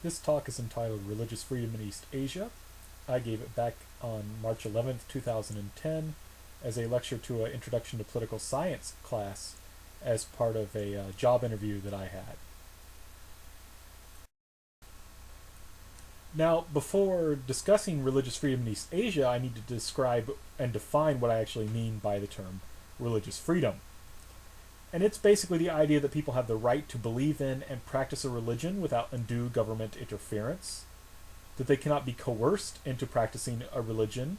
This talk is entitled Religious Freedom in East Asia. I gave it back on March 11th, 2010 as a lecture to an Introduction to Political Science class as part of a job interview that I had. Now, before discussing religious freedom in East Asia, I need to describe and define what I actually mean by the term religious freedom. And it's basically the idea that people have the right to believe in and practice a religion without undue government interference, that they cannot be coerced into practicing a religion,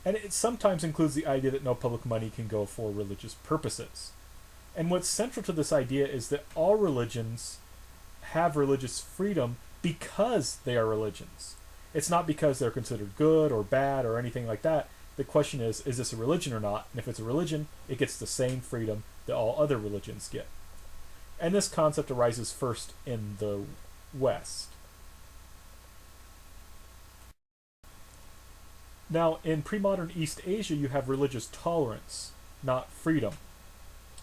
and it sometimes includes the idea that no public money can go for religious purposes. And what's central to this idea is that all religions have religious freedom because they are religions. It's not because they're considered good or bad or anything like that. The question is this a religion or not? And if it's a religion, it gets the same freedom that all other religions get. And this concept arises first in the West. Now, in pre-modern East Asia, you have religious tolerance, not freedom.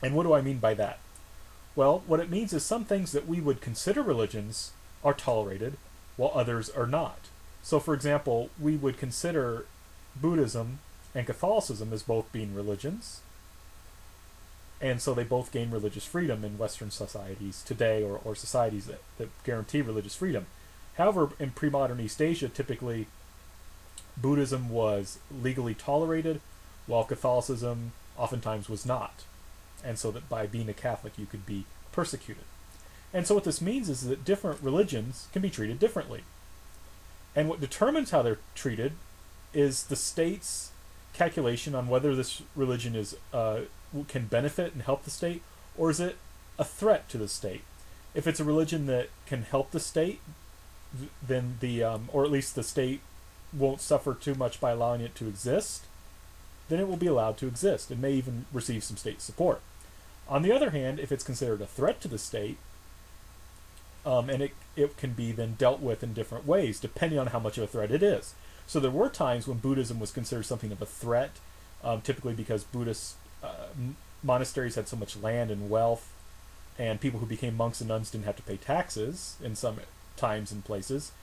And what do I mean by that? Well, what it means is some things that we would consider religions are tolerated, while others are not. So, for example, we would consider Buddhism and Catholicism as both being religions, and so they both gain religious freedom in Western societies today, or societies that guarantee religious freedom. However, in pre-modern East Asia, typically Buddhism was legally tolerated, while Catholicism oftentimes was not. And so that by being a Catholic, you could be persecuted. And so what this means is that different religions can be treated differently. And what determines how they're treated is the state's calculation on whether this religion is can benefit and help the state, or is it a threat to the state. If it's a religion that can help the state, then or at least the state won't suffer too much by allowing it to exist, then it will be allowed to exist and may even receive some state support. On the other hand, if it's considered a threat to the state, and it can be then dealt with in different ways depending on how much of a threat it is. So there were times when Buddhism was considered something of a threat, typically because Buddhist monasteries had so much land and wealth, and people who became monks and nuns didn't have to pay taxes in some times and places.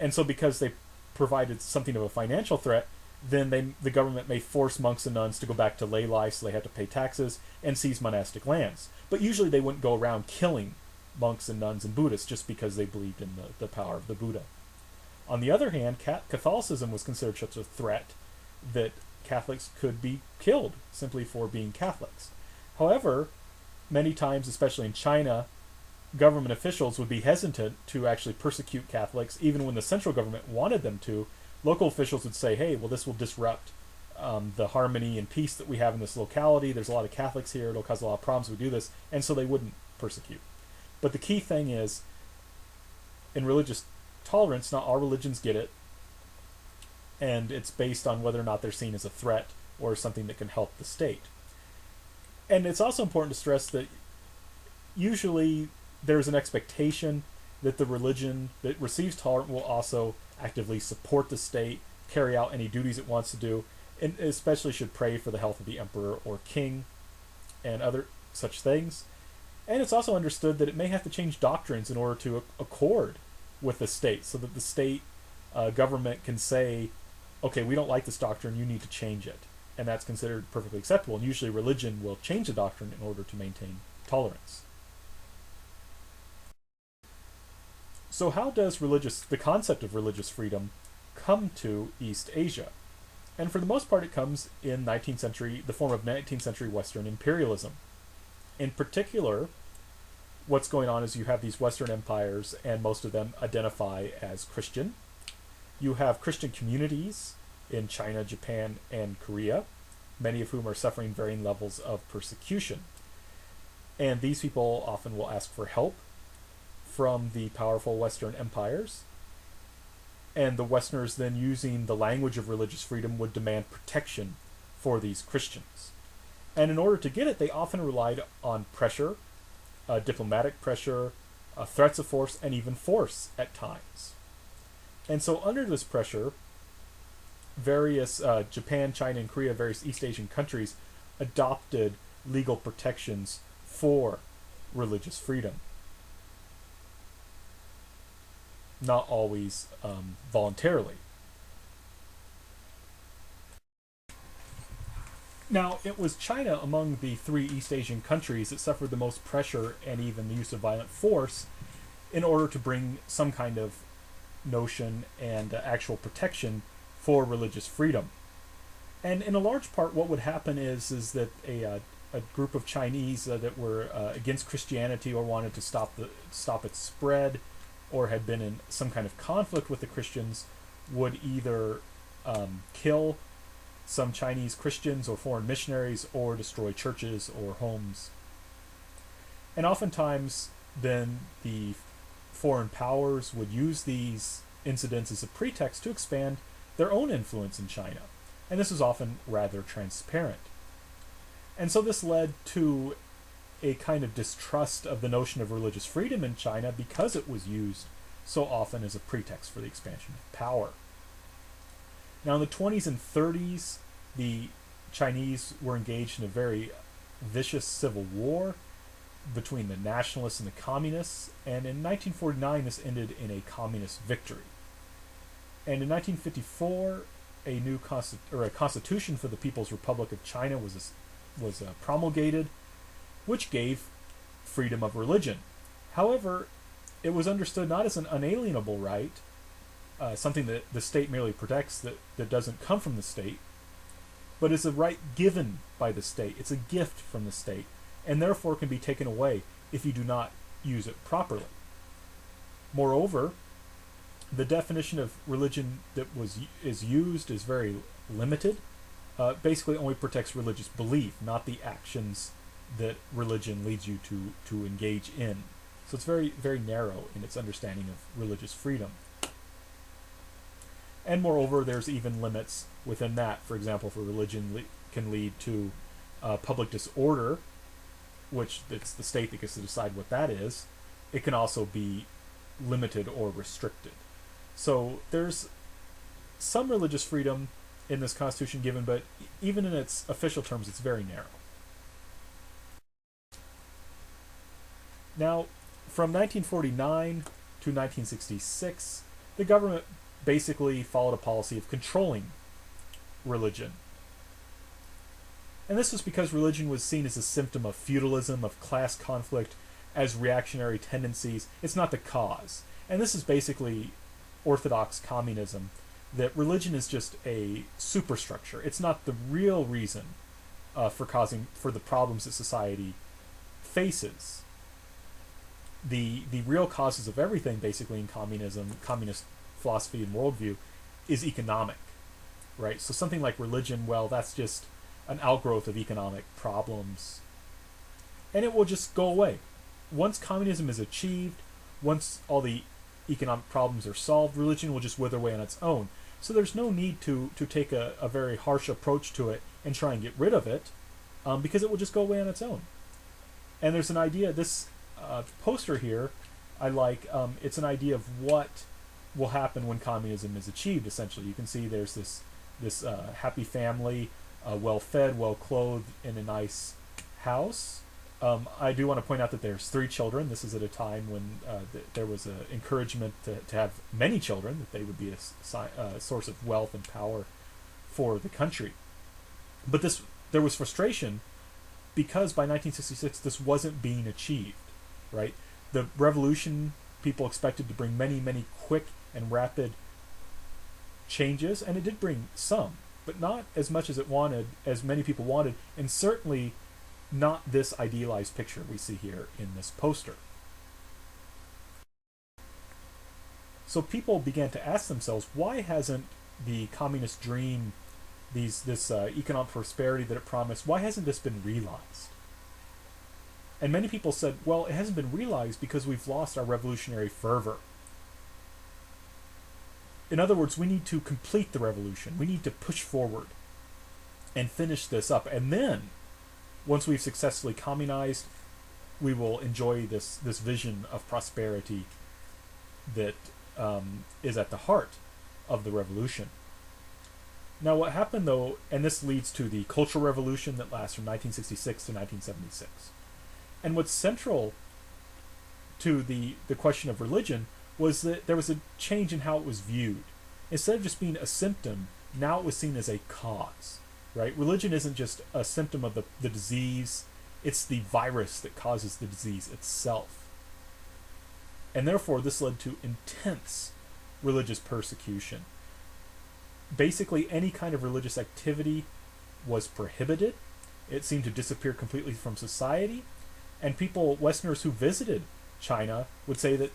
And so because they provided something of a financial threat, then the government may force monks and nuns to go back to lay life, so they have to pay taxes and seize monastic lands. But usually they wouldn't go around killing monks and nuns and Buddhists just because they believed in the power of the Buddha. On the other hand, Catholicism was considered such a threat that Catholics could be killed simply for being Catholics. However, many times, especially in China, government officials would be hesitant to actually persecute Catholics, even when the central government wanted them to. Local officials would say, hey, well, this will disrupt the harmony and peace that we have in this locality. There's a lot of Catholics here. It'll cause a lot of problems if we do this. And so they wouldn't persecute. But the key thing is, in religious tolerance, not all religions get it, and it's based on whether or not they're seen as a threat or something that can help the state. And it's also important to stress that usually there's an expectation that the religion that receives tolerance will also actively support the state, carry out any duties it wants to do, and especially should pray for the health of the emperor or king and other such things. And it's also understood that it may have to change doctrines in order to accord with the state, so that the state government can say, okay, we don't like this doctrine, you need to change it. And that's considered perfectly acceptable. And usually religion will change the doctrine in order to maintain tolerance. So how does the concept of religious freedom come to East Asia? And for the most part, it comes in the form of 19th century Western imperialism. In particular, what's going on is you have these Western empires, and most of them identify as Christian. You have Christian communities in China, Japan, and Korea, many of whom are suffering varying levels of persecution. And these people often will ask for help from the powerful Western empires. And the Westerners then, using the language of religious freedom, would demand protection for these Christians. And in order to get it, they often relied on pressure, diplomatic pressure, threats of force, and even force at times. And so under this pressure, various Japan, China, and Korea, various East Asian countries adopted legal protections for religious freedom. not always voluntarily. Now, it was China among the three East Asian countries that suffered the most pressure and even the use of violent force in order to bring some kind of notion and actual protection for religious freedom. And in a large part, what would happen is that a group of Chinese that were against Christianity or wanted to stop its spread, or had been in some kind of conflict with the Christians, would either kill some Chinese Christians or foreign missionaries, or destroy churches or homes. And oftentimes, then the foreign powers would use these incidents as a pretext to expand their own influence in China. And this was often rather transparent. And so this led to a kind of distrust of the notion of religious freedom in China, because it was used so often as a pretext for the expansion of power. Now, in the 20s and 30s, the Chinese were engaged in a very vicious civil war between the nationalists and the communists, and in 1949 this ended in a communist victory. And in 1954, a new constitution for the People's Republic of China was promulgated, which gave freedom of religion. However, it was understood not as an unalienable right, something that the state merely protects that doesn't come from the state, but is a right given by the state. It's a gift from the state, and therefore can be taken away if you do not use it properly. Moreover, the definition of religion that is used is very limited. Basically only protects religious belief, not the actions that religion leads you to engage in. So it's very, very narrow in its understanding of religious freedom. And moreover, there's even limits within that. For example, if a religion can lead to public disorder, which it's the state that gets to decide what that is, it can also be limited or restricted. So there's some religious freedom in this constitution given, but even in its official terms, it's very narrow. Now, from 1949 to 1966, the government basically followed a policy of controlling religion. And this was because religion was seen as a symptom of feudalism, of class conflict, as reactionary tendencies. It's not the cause. And this is basically orthodox communism, that religion is just a superstructure. It's not the real reason for the problems that society faces. The real causes of everything, basically, in communism, communist philosophy and worldview, is economic, right? So something like religion, well, that's just an outgrowth of economic problems, and it will just go away. Once communism is achieved, once all the economic problems are solved, religion will just wither away on its own. So there's no need to take a very harsh approach to it and try and get rid of it, because it will just go away on its own. And there's an idea, this poster here, I like, it's an idea of what will happen when communism is achieved, essentially. You can see there's this happy family, well-fed, well-clothed, in a nice house. I do want to point out that there's 3 children. This is at a time when there was an encouragement to have many children, that they would be a source of wealth and power for the country. But there was frustration because by 1966 this wasn't being achieved, right? The revolution, people expected to bring many, many quick and rapid changes, and it did bring some, but not as much as many people wanted, and certainly not this idealized picture we see here in this poster. So people began to ask themselves, why hasn't the communist dream, this economic prosperity that it promised, why hasn't this been realized? And many people said, well, it hasn't been realized because we've lost our revolutionary fervor. In other words, we need to complete the revolution. We need to push forward and finish this up. And then, once we've successfully communized, we will enjoy this vision of prosperity that is at the heart of the revolution. Now, what happened, though, and this leads to the Cultural Revolution that lasts from 1966 to 1976. And what's central to the question of religion was that there was a change in how it was viewed. Instead of just being a symptom, now it was seen as a cause, right? Religion isn't just a symptom of the disease, it's the virus that causes the disease itself. And therefore, this led to intense religious persecution. Basically, any kind of religious activity was prohibited. It seemed to disappear completely from society. And people, Westerners who visited China, would say that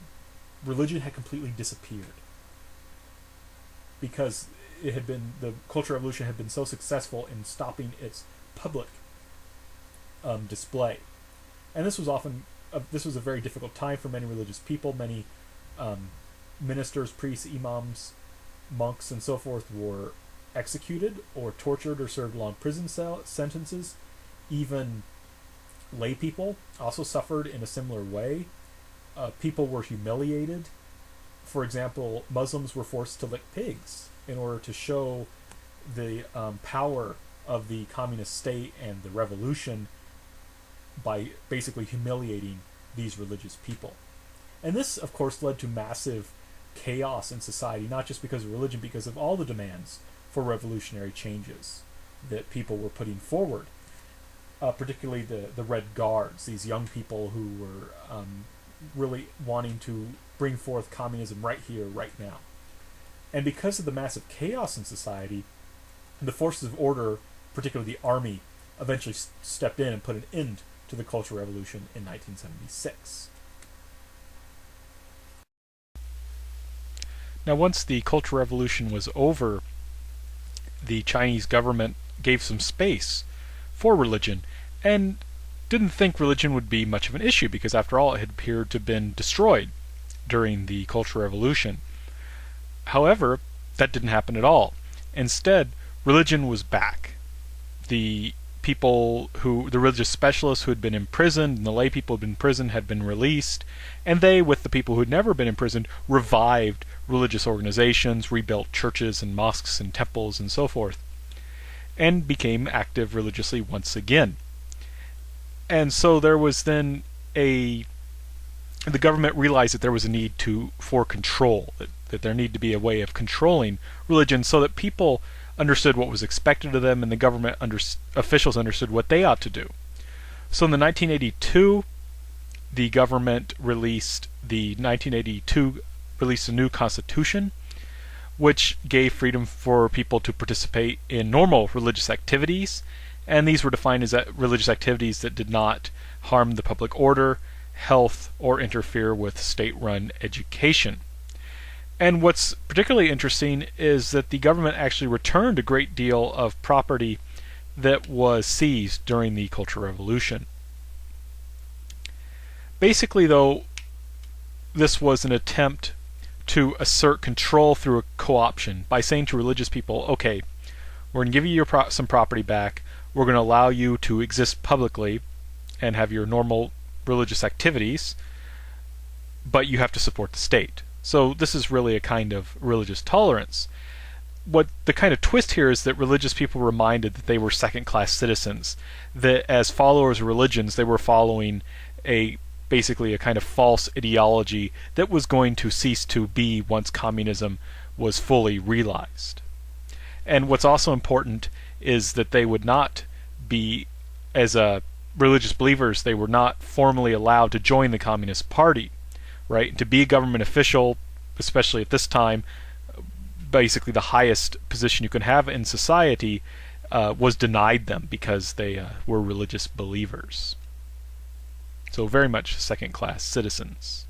religion had completely disappeared. Because the Cultural Revolution had been so successful in stopping its public display. And this was a very difficult time for many religious people. Many ministers, priests, imams, monks, and so forth were executed or tortured or served long prison sentences. Even lay people also suffered in a similar way. People were humiliated. For example, Muslims were forced to lick pigs in order to show the power of the communist state and the revolution by basically humiliating these religious people. And this, of course, led to massive chaos in society, not just because of religion, because of all the demands for revolutionary changes that people were putting forward. Particularly the Red Guards, these young people who were really wanting to bring forth communism right here, right now. And because of the massive chaos in society, the forces of order, particularly the army, eventually stepped in and put an end to the Cultural Revolution in 1976. Now, once the Cultural Revolution was over, the Chinese government gave some space for religion and didn't think religion would be much of an issue because, after all, it had appeared to have been destroyed during the Cultural Revolution. However, that didn't happen at all. Instead, religion was back. The religious specialists who had been imprisoned and the lay people who had been imprisoned had been released, and they, with the people who had never been imprisoned, revived religious organizations, rebuilt churches and mosques and temples and so forth, and became active religiously once again. And so there was then the government realized that there was a need for control, that there needed to be a way of controlling religion so that people understood what was expected of them and the government officials understood what they ought to do. So in 1982, the government released a new constitution, which gave freedom for people to participate in normal religious activities, and these were defined as religious activities that did not harm the public order, health, or interfere with state-run education. And what's particularly interesting is that the government actually returned a great deal of property that was seized during the Cultural Revolution. Basically, though, this was an attempt to assert control through a co-option by saying to religious people, okay, we're going to give you some property back, we're going to allow you to exist publicly and have your normal religious activities, but you have to support the state. So this is really a kind of religious tolerance. What the kind of twist here is that religious people were reminded that they were second-class citizens, that as followers of religions they were following basically a kind of false ideology that was going to cease to be once communism was fully realized. And what's also important is that they would not be, as religious believers, they were not formally allowed to join the Communist Party, right? To be a government official, especially at this time, basically the highest position you can have in society, was denied them because they were religious believers. So very much second-class citizens.